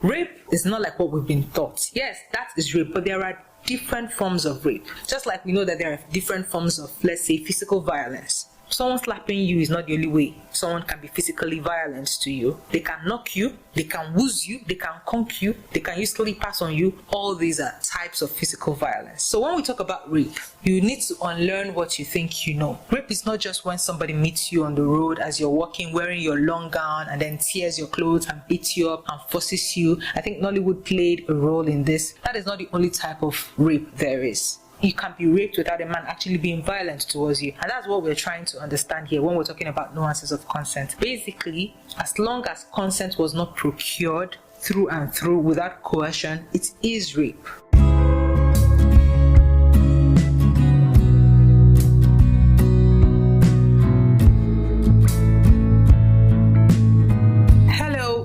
Rape is not like what we've been taught. Yes, that is rape, but there are different forms of rape. Just like we know that there are different forms of, let's say, physical violence. Someone slapping you is not the only way someone can be physically violent to you. They can knock you, they can wound you, they can conk you, they can use slippers on you. All these are types of physical violence. So when we talk about rape, you need to unlearn what you think you know. Rape is not just when somebody meets you on the road as you're walking wearing your long gown and then tears your clothes and beats you up and forces you. I think Nollywood played a role in this. That is not the only type of rape there is. You can be raped without a man actually being violent towards you. And that's what we're trying to understand here when we're talking about nuances of consent. Basically, as long as consent was not procured through and through without coercion, it is rape.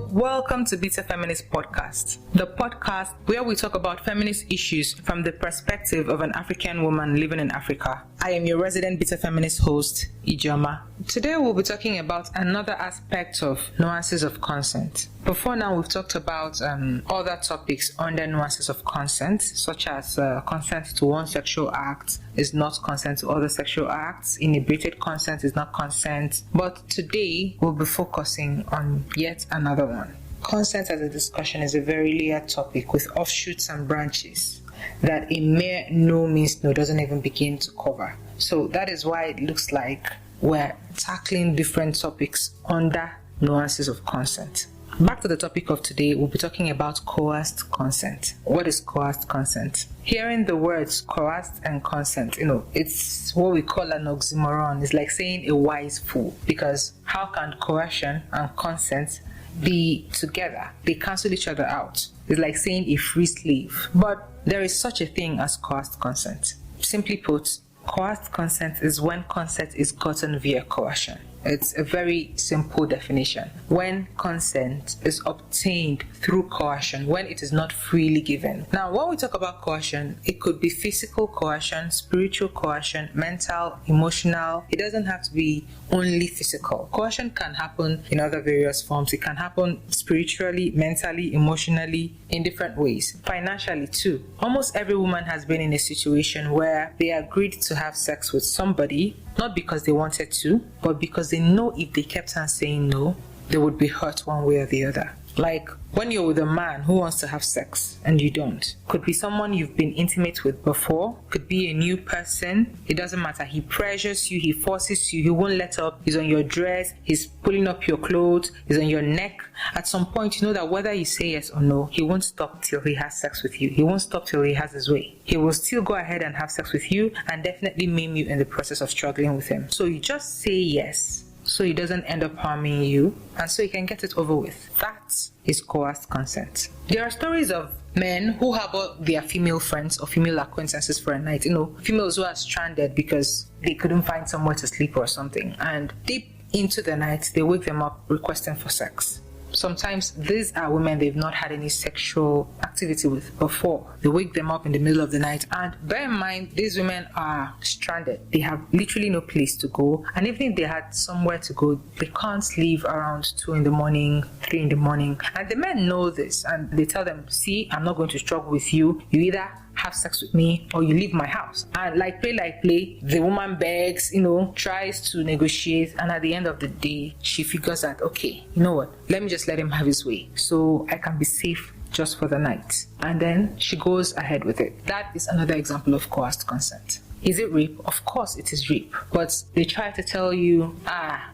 Welcome to Beta Feminist Podcast, the podcast where we talk about feminist issues from the perspective of an African woman living in Africa. I am your resident Beta Feminist host, Ijoma. Today we'll be talking about another aspect of nuances of consent. Before now, we've talked about other topics under nuances of consent, such as consent to one sexual act is not consent to other sexual acts, inebriated consent is not consent. But today, we'll be focusing on yet another one. Consent as a discussion is a very layered topic with offshoots and branches that a mere no means no doesn't even begin to cover. So that is why it looks like we're tackling different topics under nuances of consent. Back to the topic of today, we'll be talking about coerced consent. What is coerced consent? Hearing the words coerced and consent, it's what we call an oxymoron. It's like saying a wise fool, because how can coercion and consent be together? They cancel each other out. It's like saying a free slave. But there is such a thing as coerced consent. Simply put, coerced consent is when consent is gotten via coercion. It's a very simple definition. When consent is obtained through coercion, when it is not freely given. Now, when we talk about coercion, it could be physical coercion, spiritual coercion, mental, emotional. It doesn't have to be only physical. Coercion can happen in other various forms. It can happen spiritually, mentally, emotionally, in different ways. Financially too. Almost every woman has been in a situation where they agreed to have sex with somebody, not because they wanted to, but because they know if they kept on saying no, they would be hurt one way or the other. Like when you're with a man who wants to have sex and you don't. Could be someone you've been intimate with before, could be a new person. It doesn't matter. He pressures you, he forces you, he won't let up. He's on your dress, he's pulling up your clothes, he's on your neck. At some point, you know that whether you say yes or no, he won't stop till he has sex with you. He won't stop till he has his way. He will still go ahead and have sex with you and definitely maim you in the process of struggling with him. So you just say yes, so he doesn't end up harming you, and so you can get it over with. That is coerced consent. There are stories of men who harbor their female friends or female acquaintances for a night. Females who are stranded because they couldn't find somewhere to sleep or something, and deep into the night they wake them up requesting for sex. Sometimes these are women they've not had any sexual activity with before. They wake them up in the middle of the night, and bear in mind, these women are stranded. They have literally no place to go, and even if they had somewhere to go, they can't leave around 2 in the morning, 3 in the morning. And the men know this, and they tell them, see, I'm not going to struggle with you. You either have sex with me or you leave my house. And like play, the woman begs, tries to negotiate, and at the end of the day, she figures out, okay, you know what, let me just let him have his way so I can be safe just for the night. And then she goes ahead with it. That is another example of coerced consent. Is it rape? Of course it is rape. But they try to tell you,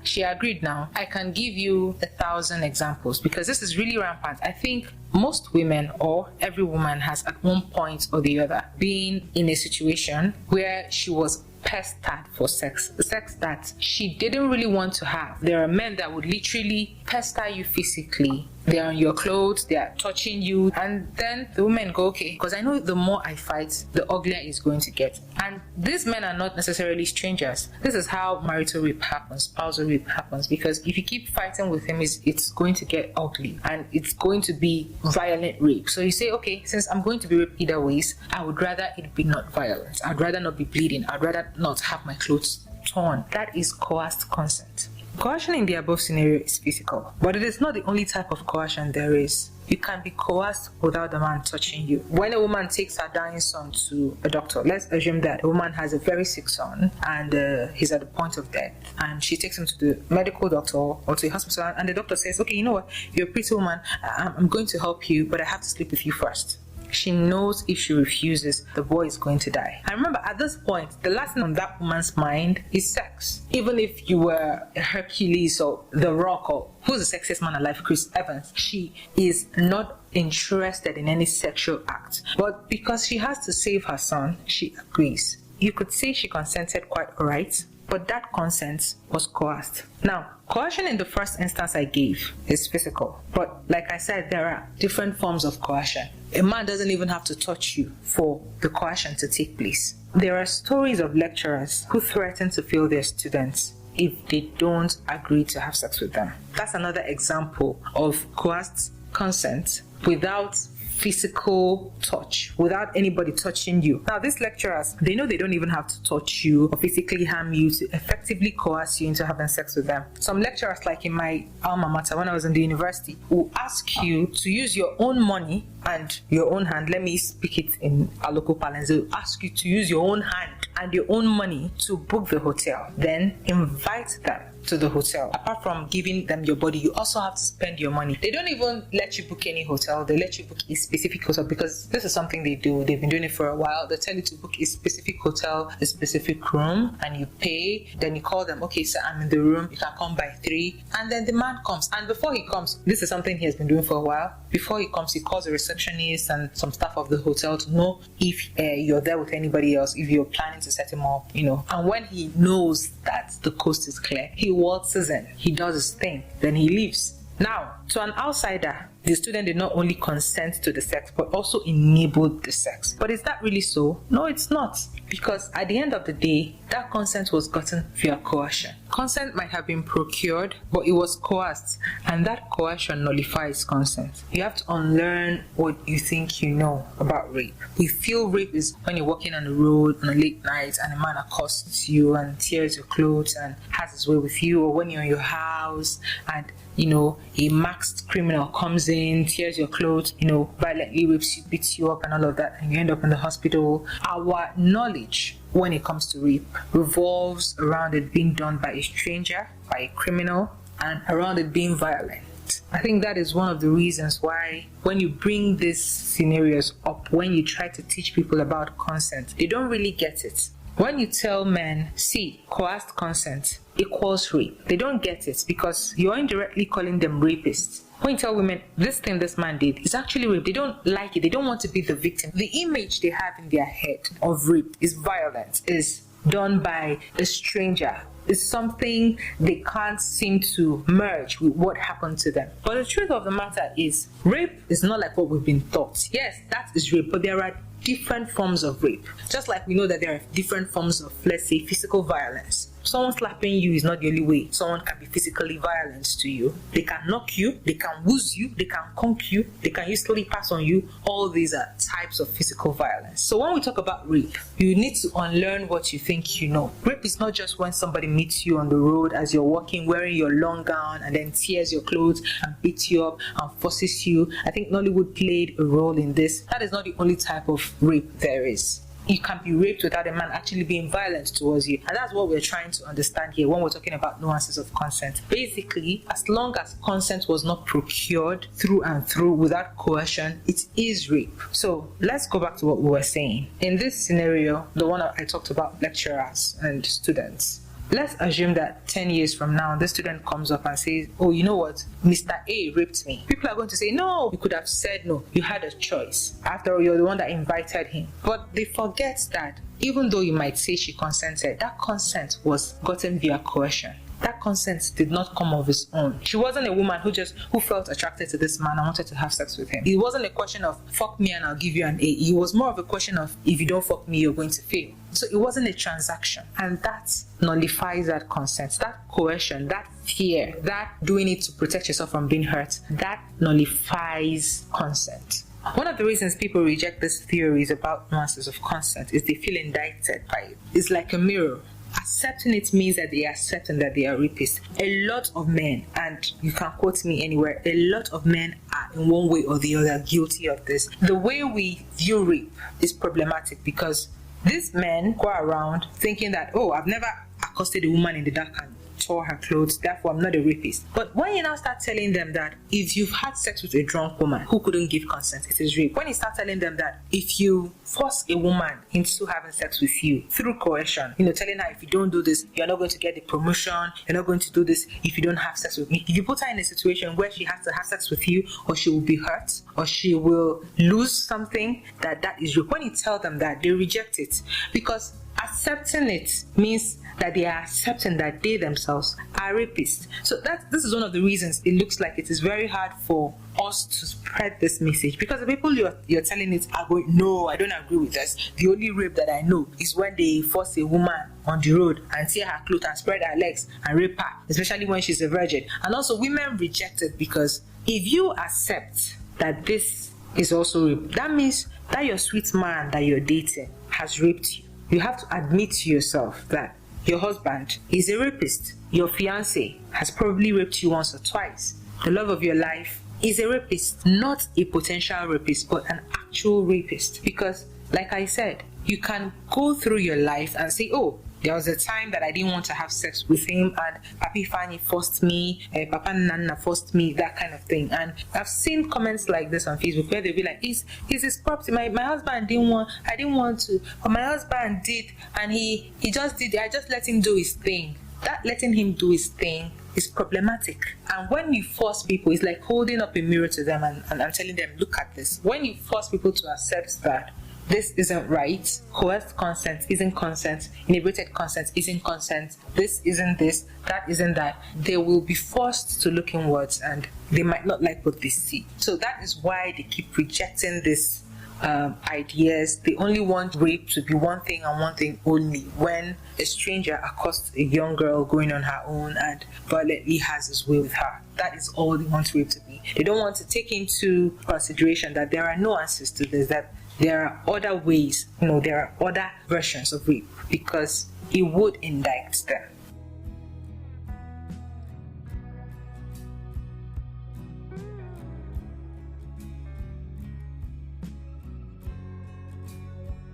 she agreed now. I can give you 1,000 examples because this is really rampant. I think most women, or every woman, has at one point or the other been in a situation where she was pestered for sex that she didn't really want to have. There are men that would literally pester you physically. They're on your clothes, they are touching you, and then the women go, okay, because I know the more I fight, the uglier it's going to get. And these men are not necessarily strangers. This is how marital rape happens, spousal rape happens, because if you keep fighting with him, it's going to get ugly and it's going to be violent rape. So you say, okay, since I'm going to be raped either ways, I would rather it be not violent. I'd rather not be bleeding. I'd rather not have my clothes torn. That is coerced consent. Coercion in the above scenario is physical, but it is not the only type of coercion there is. You can be coerced without the man touching you. When a woman takes her dying son to a doctor, let's assume that a woman has a very sick son and he's at the point of death, and she takes him to the medical doctor or to the hospital, and the doctor says, okay, you know what, you're a pretty woman, I'm going to help you, but I have to sleep with you first. She knows if she refuses, the boy is going to die. And remember, at this point, the last thing on that woman's mind is sex. Even if you were Hercules or The Rock or who's the sexiest man alive, Chris Evans, she is not interested in any sexual act. But because she has to save her son, she agrees. You could say she consented quite alright, but that consent was coerced. Now, coercion in the first instance I gave is physical, but like I said, there are different forms of coercion. A man doesn't even have to touch you for the coercion to take place. There are stories of lecturers who threaten to fail their students if they don't agree to have sex with them. That's another example of coerced consent without physical touch, without anybody touching you. Now, these lecturers, they know they don't even have to touch you or physically harm you to effectively coerce you into having sex with them. Some lecturers, like in my alma mater when I was in the university, will ask you to use your own money and your own hand. Let me speak it in our local parlance. They'll ask you to use your own hand and your own money to book the hotel. Then invite them to the hotel. Apart from giving them your body, you also have to spend your money. They don't even let you book any hotel. They let you book a specific hotel because this is something they do. They've been doing it for a while. They tell you to book a specific hotel, a specific room, and you pay. Then you call them, okay, sir, I'm in the room. You can come by 3. And then the man comes. And before he comes, this is something he has been doing for a while. Before he comes, he calls the receptionist and some staff of the hotel to know if you're there with anybody else, if you're planning to set him up, And when he knows that the coast is clear, he waltzes in, he does his thing, then he leaves. Now, to an outsider, the student did not only consent to the sex, but also enabled the sex. But is that really so? No, it's not. Because at the end of the day, that consent was gotten via coercion. Consent might have been procured, but it was coerced, and that coercion nullifies consent. You have to unlearn what you think you know about rape. We feel rape is when you're walking on the road on a late night and a man accosts you and tears your clothes and has his way with you, or when you're in your house and a masked criminal comes in, tears your clothes, violently rapes you, beats you up and all of that, and you end up in the hospital. Our knowledge when it comes to rape revolves around it being done by a stranger, by a criminal, and around it being violent. I think that is one of the reasons why when you bring these scenarios up, when you try to teach people about consent, they don't really get it. When you tell men, see, coerced consent equals rape, they don't get it because you're indirectly calling them rapists. When you tell women, this thing this man did is actually rape, they don't like it, they don't want to be the victim. The image they have in their head of rape is violence, is done by a stranger, is something they can't seem to merge with what happened to them. But the truth of the matter is, rape is not like what we've been taught. Yes, that is rape, but there are different forms of rape. Just like we know that there are different forms of, let's say, physical violence. Someone slapping you is not the only way someone can be physically violent to you. They can knock you, they can wound you, they can conk you, they can use pass on you. All these are types of physical violence. So when we talk about rape, you need to unlearn what you think you know. Rape is not just when somebody meets you on the road as you're walking wearing your long gown and then tears your clothes and beats you up and forces you. I think Nollywood played a role in this. That is not the only type of rape there is. You can be raped without a man actually being violent towards you. And that's what we're trying to understand here when we're talking about nuances of consent. Basically, as long as consent was not procured through and through without coercion, it is rape. So let's go back to what we were saying. In this scenario, the one I talked about, lecturers and students. Let's assume that 10 years from now, the student comes up and says, oh, you know what? Mr. A raped me. People are going to say, no, you could have said no. You had a choice. After all, you're the one that invited him. But they forget that even though you might say she consented, that consent was gotten via coercion. That consent did not come of his own. She wasn't a woman who felt attracted to this man and wanted to have sex with him. It wasn't a question of fuck me and I'll give you an A. It was more of a question of if you don't fuck me, you're going to fail. So it wasn't a transaction. And that nullifies that consent, that coercion, that fear, that doing it to protect yourself from being hurt, that nullifies consent. One of the reasons people reject these theories about nuances of consent is they feel indicted by it. It's like a mirror. accepting it means that they are accepting that they are rapists. A lot of men, and you can quote me anywhere, a lot of men are in one way or the other guilty of this. The way we view rape is problematic because these men go around thinking that, oh, I've never accosted a woman in the dark and tore her clothes, therefore I'm not a rapist. But when you now start telling them that if you've had sex with a drunk woman who couldn't give consent, it is rape. When you start telling them that if you force a woman into having sex with you through coercion, telling her if you don't do this, you're not going to get the promotion, you're not going to do this if you don't have sex with me. If you put her in a situation where she has to have sex with you, or she will be hurt, or she will lose something, that is rape. When you tell them that, they reject it because accepting it means that they are accepting that they themselves are rapists. So this is one of the reasons it looks like it is very hard for us to spread this message, because the people you're telling it are going, no, I don't agree with this. The only rape that I know is when they force a woman on the road and tear her clothes and spread her legs and rape her, especially when she's a virgin. And also women reject it because if you accept that this is also rape, that means that your sweet man that you're dating has raped you. You have to admit to yourself that your husband is a rapist. Your fiancé has probably raped you once or twice. The love of your life is a rapist, not a potential rapist, but an actual rapist. Because, like I said, you can go through your life and say, oh, there was a time that I didn't want to have sex with him and Papi Fanny forced me, Papa Nana forced me, that kind of thing. And I've seen comments like this on Facebook where they'll be like, he's his property. My husband I didn't want to, but my husband did, and he just did it. I just let him do his thing. That letting him do his thing is problematic. And when you force people, it's like holding up a mirror to them and telling them, look at this. When you force people to accept that this isn't right, coerced consent isn't consent, inebriated consent isn't consent, this isn't this, that isn't that, they will be forced to look inwards and they might not like what they see. So that is why they keep rejecting this ideas. They only want rape to be one thing and one thing only. When a stranger accosts a young girl going on her own and violently has his way with her, that is all they want rape to be. They don't want to take into consideration that there are nuances to this, that there are other ways, there are other versions of rape, because it would indict them.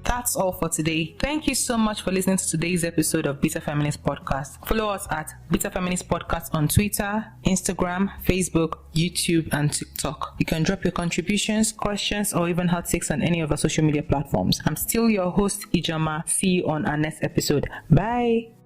That's all for today. Thank you so much for listening to today's episode of Bitter Feminist Podcast. Follow us at Bitter Feminist Podcast on Twitter, Instagram, Facebook, YouTube, and TikTok. You can drop your contributions, questions, or even hot takes on any of our social media platforms. I'm still your host, Ijoma. See you on our next episode. Bye.